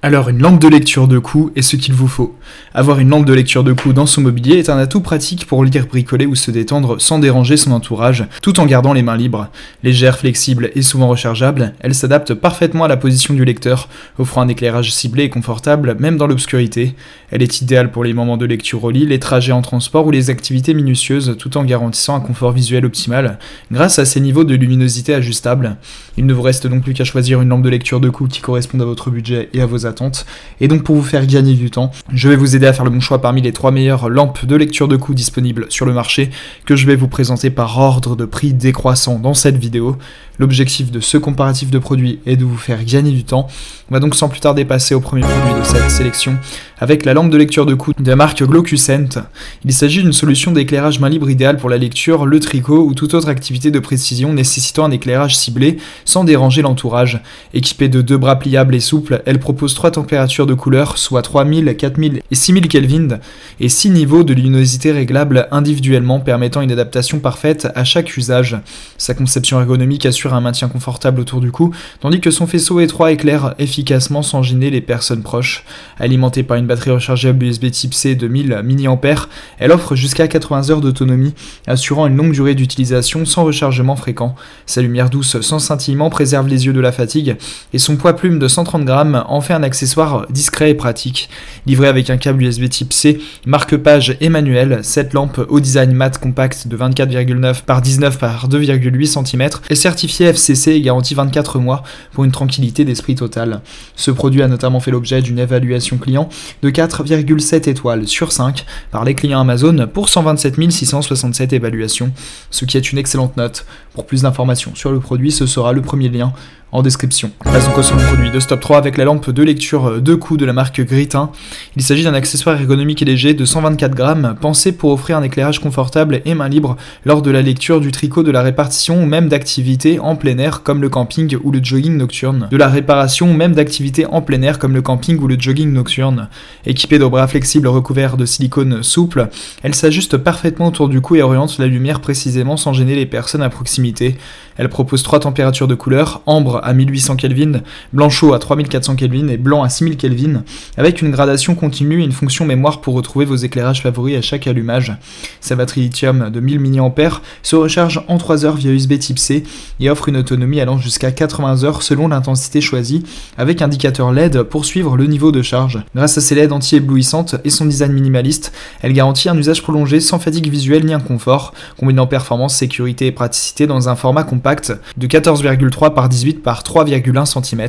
Alors une lampe de lecture de cou est ce qu'il vous faut. Avoir une lampe de lecture de cou dans son mobilier est un atout pratique pour lire, bricoler ou se détendre sans déranger son entourage, tout en gardant les mains libres. Légère, flexible et souvent rechargeable, elle s'adapte parfaitement à la position du lecteur, offrant un éclairage ciblé et confortable même dans l'obscurité. Elle est idéale pour les moments de lecture au lit, les trajets en transport ou les activités minutieuses, tout en garantissant un confort visuel optimal, grâce à ses niveaux de luminosité ajustables. Il ne vous reste donc plus qu'à choisir une lampe de lecture de cou qui corresponde à votre budget et à vos attentes. Et donc pour vous faire gagner du temps, je vais vous aider à faire le bon choix parmi les 3 meilleures lampes de lecture de cou disponibles sur le marché que je vais vous présenter par ordre de prix décroissant dans cette vidéo. L'objectif de ce comparatif de produits est de vous faire gagner du temps. On va donc sans plus tarder passer au premier produit de cette sélection avec la lampe de lecture de cou de la marque Glocucent. Il s'agit d'une solution d'éclairage main libre idéale pour la lecture, le tricot ou toute autre activité de précision nécessitant un éclairage ciblé sans déranger l'entourage. Équipée de 2 bras pliables et souples, elle propose 3 températures de couleur, soit 3000, 4000 et 6000 Kelvin, et 6 niveaux de luminosité réglables individuellement permettant une adaptation parfaite à chaque usage. Sa conception ergonomique assure un maintien confortable autour du cou, tandis que son faisceau étroit éclaire efficacement sans gêner les personnes proches. Alimentée par une batterie rechargeable USB type C de 1000 mAh, elle offre jusqu'à 80 heures d'autonomie, assurant une longue durée d'utilisation sans rechargement fréquent. Sa lumière douce sans scintillement préserve les yeux de la fatigue, et son poids plume de 130 grammes en fait un accessoire discret et pratique. Livrée avec un câble USB type C, marque-page et manuel, cette lampe au design mat compact de 24,9 par 19 par 2,8 cm est certifiée FCC et garantie 24 mois pour une tranquillité d'esprit totale. Ce produit a notamment fait l'objet d'une évaluation client de 4,7 étoiles sur 5 par les clients Amazon pour 127 667 évaluations, ce qui est une excellente note. Pour plus d'informations sur le produit, ce sera le premier lien en description. Passons au second produit de Stop 3 avec la lampe de lecture de cou de la marque Gritin. Il s'agit d'un accessoire ergonomique et léger de 124 grammes, pensé pour offrir un éclairage confortable et main libre lors de la lecture, du tricot, de la répartition ou même d'activités en plein air comme le camping ou le jogging nocturne. Équipée de bras flexibles recouverts de silicone souple, elle s'ajuste parfaitement autour du cou et oriente la lumière précisément sans gêner les personnes à proximité. Elle propose 3 températures de couleur, ambre à 1800 Kelvin, blanc chaud à 3400 Kelvin et blanc à 6000 Kelvin, avec une gradation continue et une fonction mémoire pour retrouver vos éclairages favoris à chaque allumage. Sa batterie lithium de 1000 mAh se recharge en 3 heures via USB type C et offre une autonomie allant jusqu'à 80 heures selon l'intensité choisie, avec indicateur LED pour suivre le niveau de charge. Grâce à ses LED anti-éblouissantes et son design minimaliste, elle garantit un usage prolongé sans fatigue visuelle ni inconfort, combinant performance, sécurité et praticité dans un format compact de 14,3 par 18 par 3,1 cm.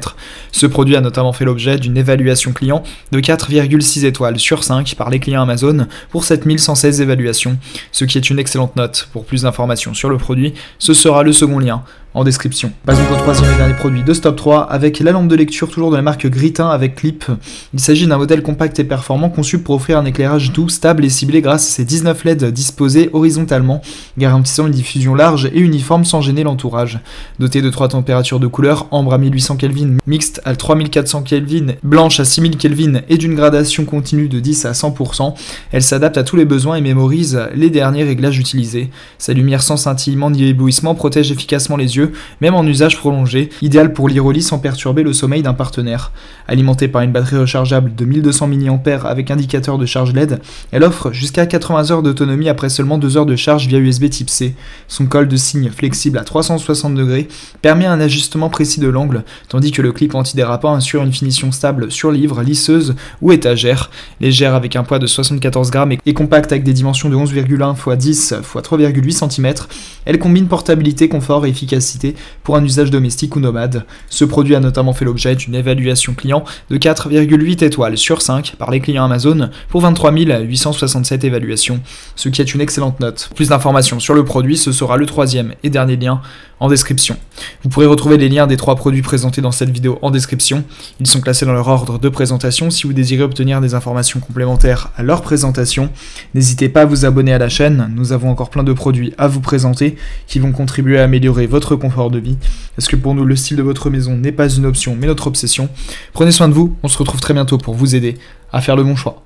Ce produit a notamment fait l'objet d'une évaluation client de 4,6 étoiles sur 5 par les clients Amazon pour 7116 évaluations, ce qui est une excellente note. Pour plus d'informations sur le produit, ce sera le second lien en description. Passons au troisième et dernier produit de Stop 3 avec la lampe de lecture toujours de la marque Gritin avec clip. Il s'agit d'un modèle compact et performant conçu pour offrir un éclairage doux, stable et ciblé grâce à ses 19 LED disposés horizontalement, garantissant une diffusion large et uniforme sans gêner l'entourage. Dotée de 3 températures de couleur, ambre à 1800 Kelvin, mixte à 3400 Kelvin, blanche à 6000 Kelvin et d'une gradation continue de 10 à 100%, elle s'adapte à tous les besoins et mémorise les derniers réglages utilisés. Sa lumière sans scintillement ni éblouissement protège efficacement les yeux, même en usage prolongé, idéal pour lire au lit sans perturber le sommeil d'un partenaire. Alimentée par une batterie rechargeable de 1200 mAh avec indicateur de charge LED, elle offre jusqu'à 80 heures d'autonomie après seulement 2 heures de charge via USB type C. Son col de cygne flexible à 360 degrés permet un ajustement précis de l'angle, tandis que le clip antidérapant assure une finition stable sur livre, lisseuse ou étagère. Légère avec un poids de 74 grammes et compacte avec des dimensions de 11,1 x 10 x 3,8 cm, elle combine portabilité, confort et efficacité pour un usage domestique ou nomade. Ce produit a notamment fait l'objet d'une évaluation client de 4,8 étoiles sur 5 par les clients Amazon pour 23 867 évaluations, ce qui est une excellente note. Plus d'informations sur le produit, ce sera le troisième et dernier lien en description. Vous pourrez retrouver les liens des 3 produits présentés dans cette vidéo en description. Ils sont classés dans leur ordre de présentation. Si vous désirez obtenir des informations complémentaires à leur présentation, n'hésitez pas à vous abonner à la chaîne. Nous avons encore plein de produits à vous présenter qui vont contribuer à améliorer votre confort de vie. Parce que pour nous, le style de votre maison n'est pas une option, mais notre obsession. Prenez soin de vous, on se retrouve très bientôt pour vous aider à faire le bon choix.